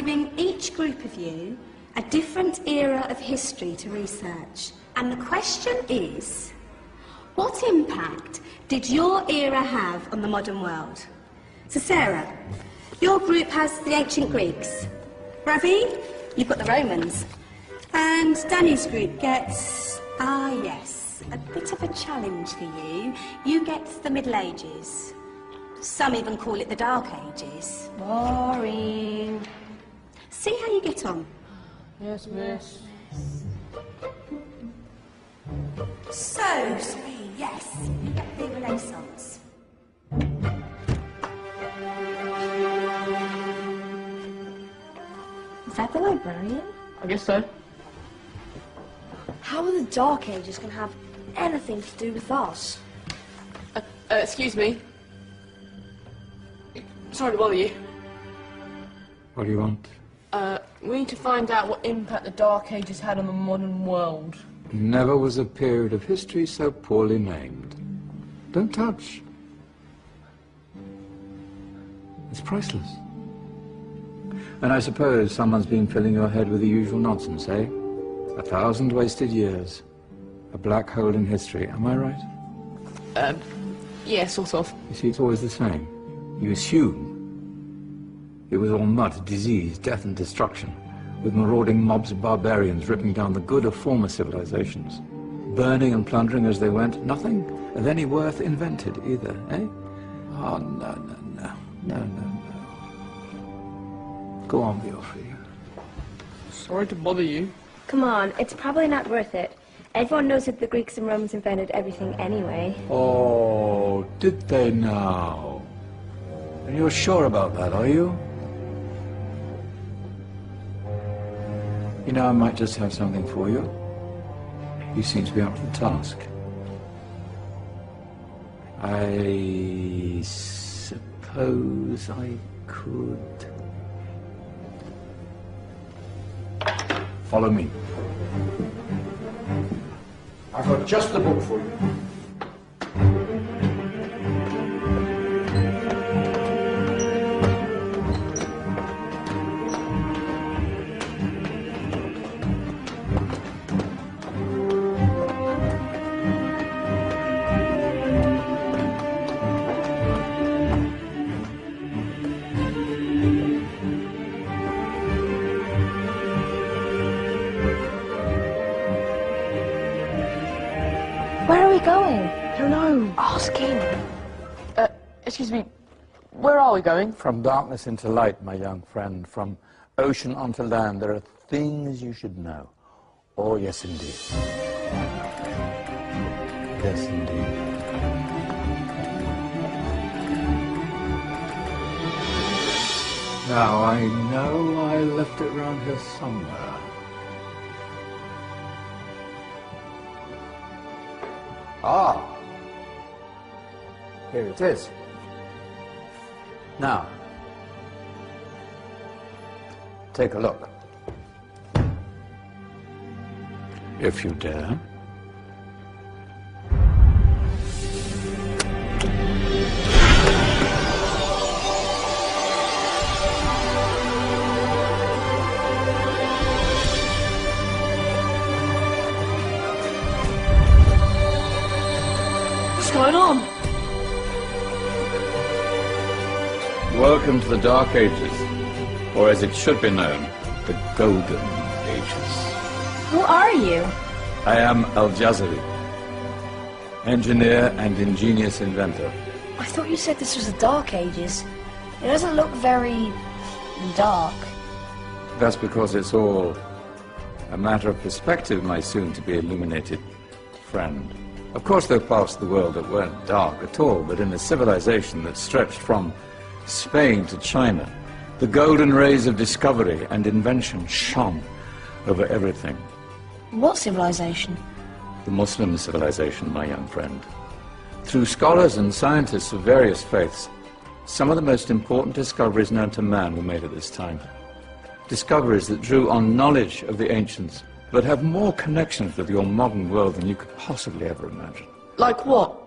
giving each group of you a different era of history to research. And the question is, what impact did your era have on the modern world? So Sarah, your group has the ancient Greeks. Ravi, you've got the Romans. And Danny's group gets, yes, a bit of a challenge for you. You get the Middle Ages. Some even call it the Dark Ages. Boring. See how you get on. Yes, miss. So, sweet, yes, you get the Renaissance. Is that the librarian? I guess so. How are the Dark Ages going to have anything to do with us? Excuse me. Sorry to bother you. What do you want? We need to find out what impact the Dark Ages had on the modern world. Never was a period of history so poorly named. Don't touch. It's priceless. And I suppose someone's been filling your head with the usual nonsense, eh? 1,000 wasted years. A black hole in history, am I right? Yeah, sort of. You see, it's always the same. You assume it was all mud, disease, death and destruction, with marauding mobs of barbarians ripping down the good of former civilizations, burning and plundering as they went. Nothing of any worth invented either, eh? Oh, no. Go on, Beofrey. Sorry to bother you. Come on, it's probably not worth it. Everyone knows that the Greeks and Romans invented everything anyway. Oh, did they now? And you're sure about that, are you? You know, I might just have something for you. You seem to be up to the task. I suppose I could... Follow me. I've got just the book for you. Where are we going? I don't know. Ask him. Excuse me, where are we going? From darkness into light, my young friend. From ocean onto land. There are things you should know. Oh, yes, indeed. Yes, indeed. Now, I know I left it around here somewhere. Ah, here it is. Now, take a look. If you dare. What's going on? Welcome to the Dark Ages, or as it should be known, the Golden Ages. Who are you? I am Al-Jazari, engineer and ingenious inventor. I thought you said this was the Dark Ages. It doesn't look very dark. That's because it's all a matter of perspective, my soon-to-be illuminated friend. Of course, there are parts of the world that weren't dark at all, but in a civilization that stretched from Spain to China, the golden rays of discovery and invention shone over everything. What civilization? The Muslim civilization, my young friend. Through scholars and scientists of various faiths, some of the most important discoveries known to man were made at this time. Discoveries that drew on knowledge of the ancients, but have more connections with your modern world than you could possibly ever imagine. Like what?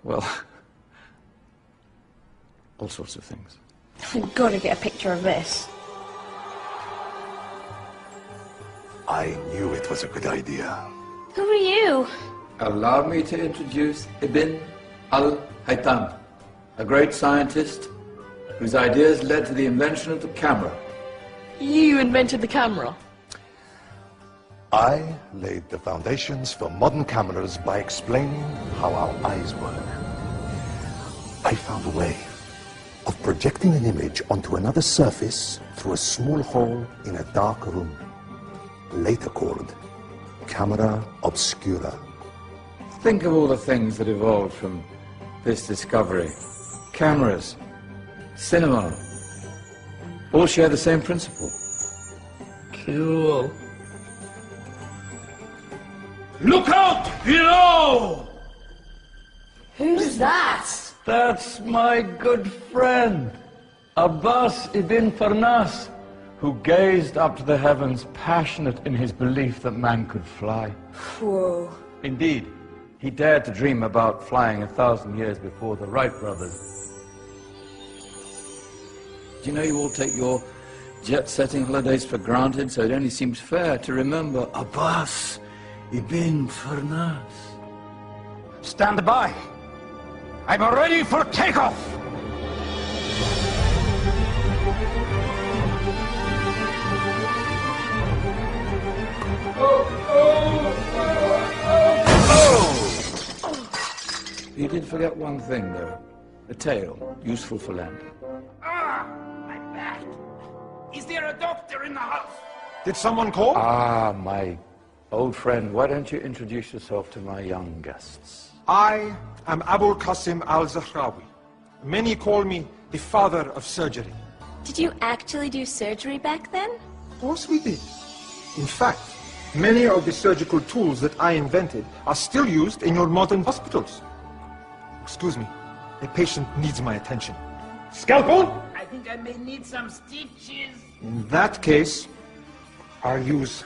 Well, all sorts of things. I've got to get a picture of this. I knew it was a good idea. Who are you? Allow me to introduce Ibn al-Haytham, a great scientist whose ideas led to the invention of the camera. You invented the camera? I laid the foundations for modern cameras by explaining how our eyes work. I found a way of projecting an image onto another surface through a small hole in a dark room, later called camera obscura. Think of all the things that evolved from this discovery. Cameras, cinema, all share the same principle. Cool. Look out below! Who's that? That's my good friend, Abbas ibn Farnas, who gazed up to the heavens, passionate in his belief that man could fly. Whoa. Indeed, he dared to dream about flying 1,000 years before the Wright brothers. Do you know you all take your jet-setting holidays for granted, so it only seems fair to remember Abbas ibn Farnas? Stand by. I'm ready for takeoff. You did forget one thing, though. A tail, useful for landing. Ah, my back. Is there a doctor in the house? Did someone call? Ah, my old friend, why don't you introduce yourself to my young guests? I am Abul Qasim al-Zahrawi. Many call me the father of surgery. Did you actually do surgery back then? Of course we did. In fact, many of the surgical tools that I invented are still used in your modern hospitals. Excuse me, a patient needs my attention. Scalpel? I think I may need some stitches. In that case, I'll use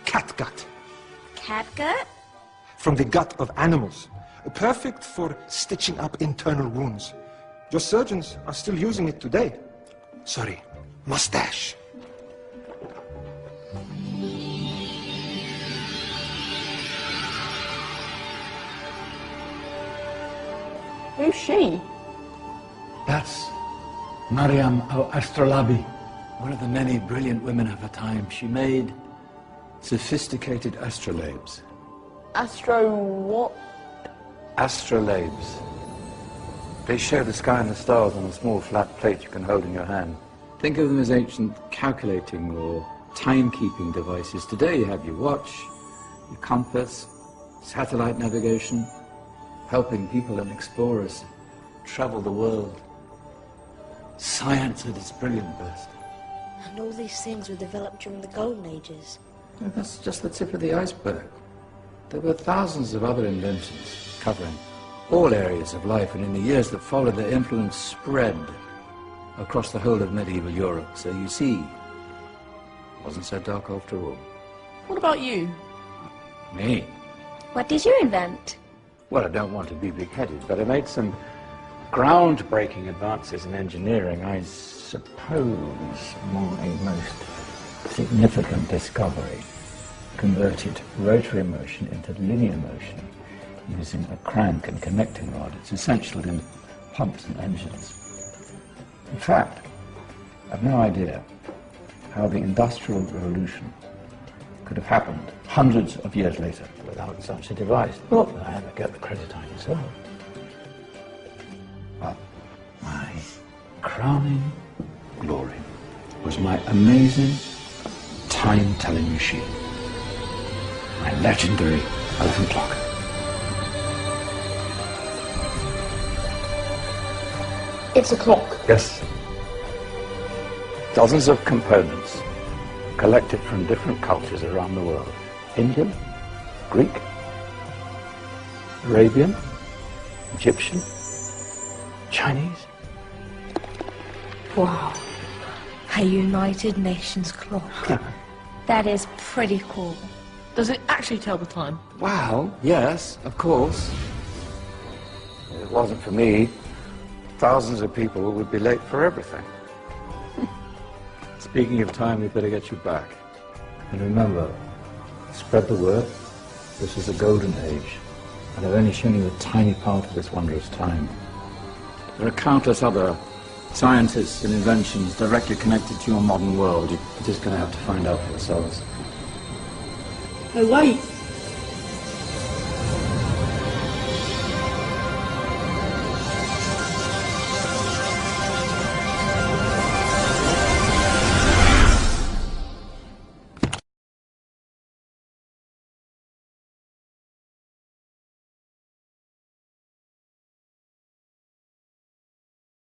catgut. Catgut? From the gut of animals. Perfect for stitching up internal wounds. Your surgeons are still using it today. Sorry, mustache. Who's she? That's Maryam al-Astrolabi, one of the many brilliant women of her time. She made sophisticated astrolabes. Astro what? Astrolabes. They show the sky and the stars on a small flat plate you can hold in your hand. Think of them as ancient calculating or timekeeping devices. Today you have your watch, your compass, satellite navigation, helping people and explorers travel the world. Science at its brilliant best. And all these things were developed during the Golden Ages. Well, that's just the tip of the iceberg. There were thousands of other inventions covering all areas of life, and in the years that followed, their influence spread across the whole of medieval Europe. So you see, it wasn't so dark after all. What about you? Me? What did you invent? Well, I don't want to be big-headed, but I made some groundbreaking advances in engineering. I suppose my most significant discovery converted rotary motion into linear motion using a crank and connecting rod. It's essential in pumps and engines. In fact, I've no idea how the Industrial Revolution could have happened hundreds of years later without such a device. Not that I ever get the credit I deserve. But my crowning glory was my amazing time-telling machine. My legendary elephant clock. It's a clock. Yes. Dozens of components collected from different cultures around the world. Indian, Greek, Arabian, Egyptian, Chinese. Wow. A United Nations clock. That is pretty cool. Does it actually tell the time? Well, yes, of course. If it wasn't for me, thousands of people would be late for everything. Speaking of time, we'd better get you back. And remember, Spread the word. This is a golden age, and I've only shown you a tiny part of this wondrous time. There are countless other scientists and inventions directly connected to your modern world. You're just going to have to find out for yourselves. Hey, wait!